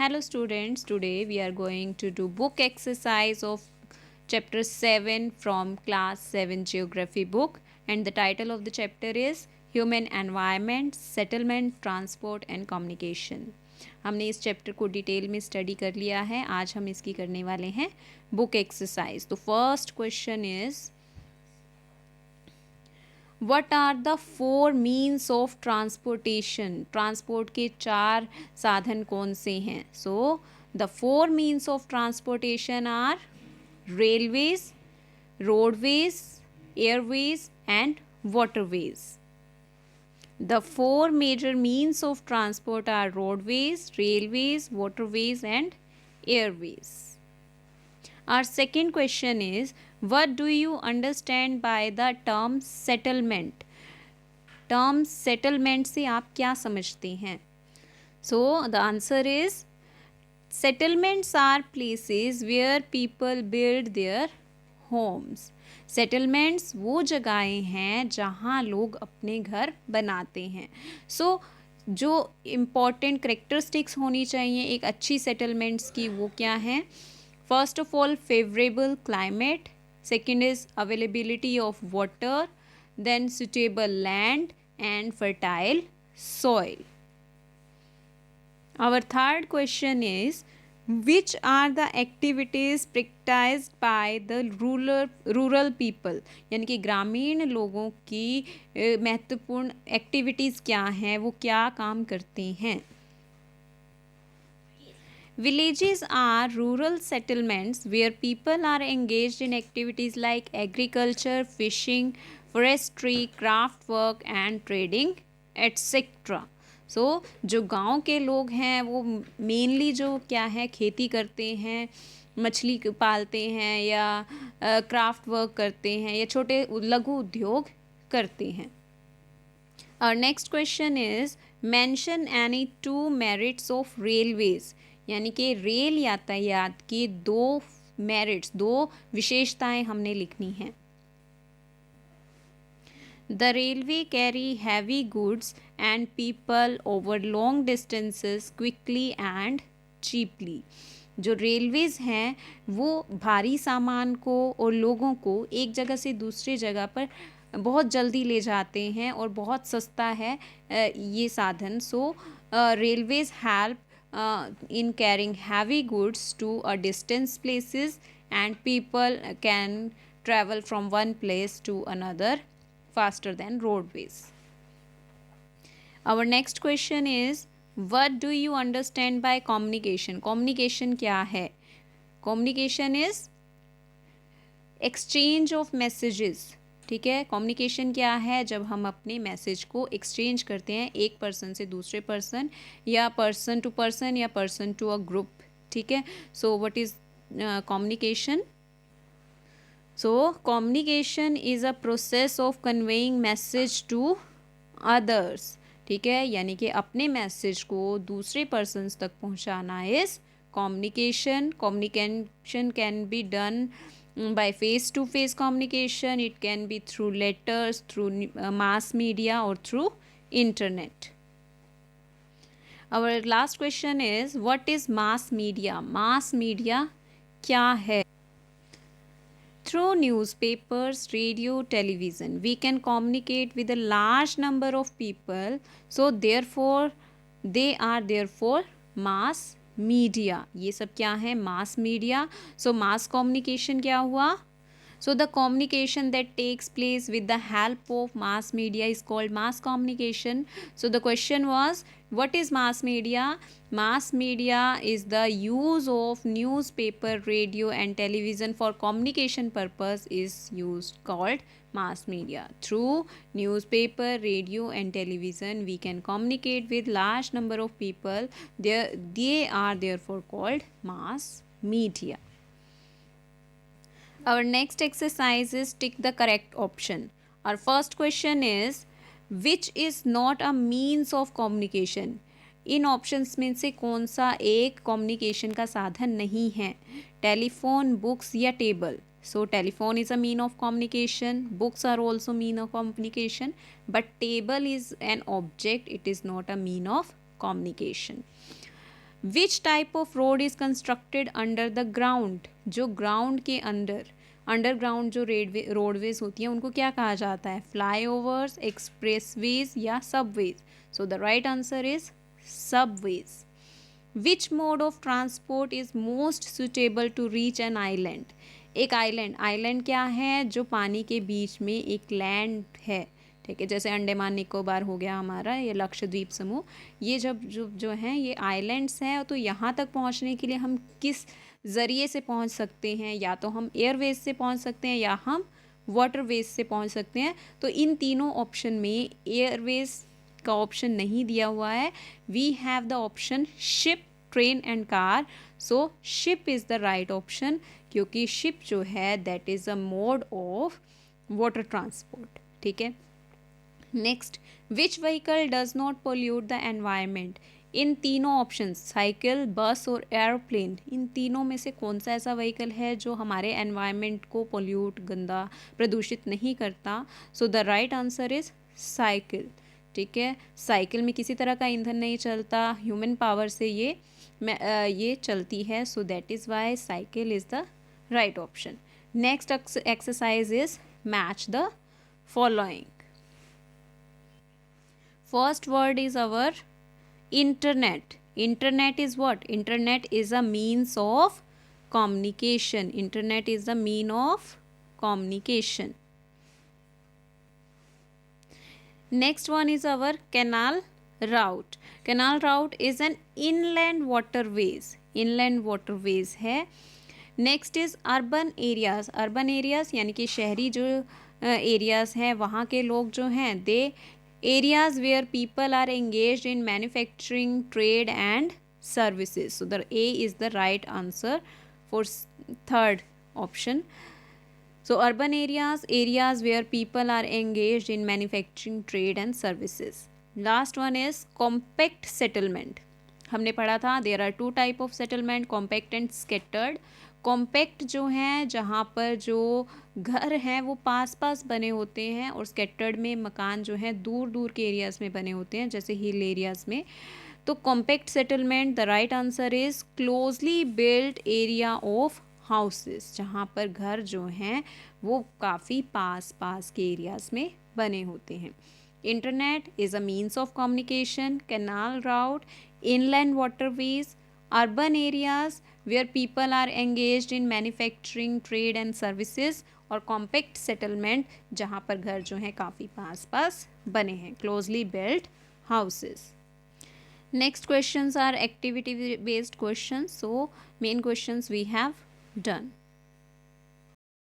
Hello students, today we are going to do book exercise of chapter 7 from class 7 geography book, and the title of the chapter is Human Environment, Settlement, Transport and Communication. हमने इस chapter को detail में study कर लिया है. आज हम इसकी करने वाले हैं बुक एक्सरसाइज. तो first question is what are the 4 means of transportation. Transport के 4 साधन कौन से हैं? So the 4 means of transportation are railways, roadways, airways and waterways. The 4 major means of transport are roadways, railways, waterways and airways. Our second question is, what do you understand by the term settlement? Term settlement से आप क्या समझते हैं? So the answer is settlements are places where people build their homes. Settlements वो जगहें हैं जहाँ लोग अपने घर बनाते हैं. So जो इम्पॉर्टेंट करेक्टरिस्टिक्स होनी चाहिए एक अच्छी सेटलमेंट्स की वो क्या हैं? First of all favourable climate, second is availability of water, then suitable land and fertile soil. Our third question is, which are the activities practiced by the rural people? यानी कि ग्रामीण लोगों की महत्वपूर्ण एक्टिविटीज़ क्या हैं, वो क्या काम करते हैं? Villages are rural settlements where people are engaged in activities like agriculture, fishing, forestry, craft work and trading, etc. सो जो गांव के लोग हैं वो मेनली जो क्या है खेती करते हैं, मछली पालते हैं या क्राफ्ट वर्क करते हैं या छोटे लघु उद्योग करते हैं. और next question is mention any 2 merits of railways. यानी कि रेल यातायात की 2 मेरिट्स, 2 विशेषताएं हमने लिखनी हैं. The railway carry heavy goods and people over long distances quickly and cheaply. जो रेलवेज़ हैं वो भारी सामान को और लोगों को एक जगह से दूसरी जगह पर बहुत जल्दी ले जाते हैं और बहुत सस्ता है ये साधन. So railways help in carrying heavy goods to a distance places and people can travel from one place to another faster than roadways. Our next question is, what do you understand by communication? Communication क्या है? Communication is exchange of messages. ठीक है, communication क्या है? जब हम अपने message को एक्सचेंज करते हैं एक पर्सन से दूसरे पर्सन या पर्सन टू पर्सन या पर्सन टू अ ग्रुप. ठीक है, so what is communication? So communication is a process of conveying message to others. ठीक है, यानी कि अपने मैसेज को दूसरे पर्सन्स तक पहुंचाना is communication. Communication can be done by face to face communication. It can be through letters, through mass media or through internet. Our last question is, what is mass media? Mass media क्या है? Through newspapers, radio, television, we can communicate with a large number of people. So therefore, they are therefore mass media. ये सब क्या है? Mass media. So mass communication क्या हुआ? So the communication that takes place with the help of mass media is called mass communication. So the question was, what is mass media? Mass media is the use of newspaper, radio and television for communication purpose is used called mass media. Through newspaper, radio and television we can communicate with large number of people. They are therefore called mass media. Our next exercise is tick the correct option. Our first question is, which is not a means of communication? In options में से कौन सा एक communication का साधन नहीं है? Telephone, books या table. So telephone is a mean of communication, books are also mean of communication, but table is an object, it is not a mean of communication. Which type of road is constructed under the ground, जो ground के under, underground जो roadways होती हैं उनको क्या कहा जाता है, फ्लाईओवर्स, एक्सप्रेसवेज या subways. So the right answer is subways. Which mode of transport is most suitable to reach an island. एक आइलैंड, आइलैंड क्या है, जो पानी के बीच में एक लैंड है, ठीक है, जैसे अंडमान निकोबार हो गया हमारा, ये लक्षद्वीप समूह, ये जब जो हैं ये आइलैंड्स हैं. तो यहाँ तक पहुँचने के लिए हम किस ज़रिए से पहुँच सकते हैं, या तो हम एयरवेज से पहुँच सकते हैं या हम वाटरवेज से पहुँच सकते हैं. तो इन तीनों ऑप्शन में एयरवेज का ऑप्शन नहीं दिया हुआ है. We have the option ship, train and car. So ship is the right option, क्योंकि शिप जो है that is a mode of water transport. ठीक है. Next, which vehicle does not pollute the environment. इन तीनों ऑप्शन साइकिल, बस और aeroplane, इन तीनों में से कौन सा ऐसा व्हीकल है जो हमारे एनवायरमेंट को पोल्यूट, गंदा, प्रदूषित नहीं करता. सो the right answer is cycle. ठीक है, साइकिल में किसी तरह का ईंधन नहीं चलता, ह्यूमन पावर से ये चलती है. So that is why cycle is the right option. Next exercise is match the following. First word is our internet. Internet is what? Internet is a means of communication. Internet is the mean of communication. Next one is our canal route. Canal route is an inland waterways. Inland waterways है. Next is urban areas. Urban areas यानी कि शहरी जो areas हैं वहाँ के लोग जो हैं they areas where people are engaged in manufacturing, trade and services. So the A is the right answer for third option. So urban areas, areas where people are engaged in manufacturing, trade and services. Last one is compact settlement. हमने पढ़ा था there are two type of settlement, compact and scattered. Compact जो हैं जहाँ पर जो घर हैं वो पास पास बने होते हैं, और स्कैटर्ड में मकान जो हैं दूर दूर के एरियाज़ में बने होते हैं, जैसे हिल एरियाज़ में. तो compact settlement the right answer is closely built area of houses, जहाँ पर घर जो हैं वो काफ़ी पास पास के एरियाज़ में बने होते हैं. Internet is a means of communication, canal route, inland waterways, urban areas where people are engaged in manufacturing, trade and services, और compact settlement जहाँ पर घर जो हैं काफ़ी पास पास बने हैं, closely built houses. Next questions are activity based questions. So main questions we have done.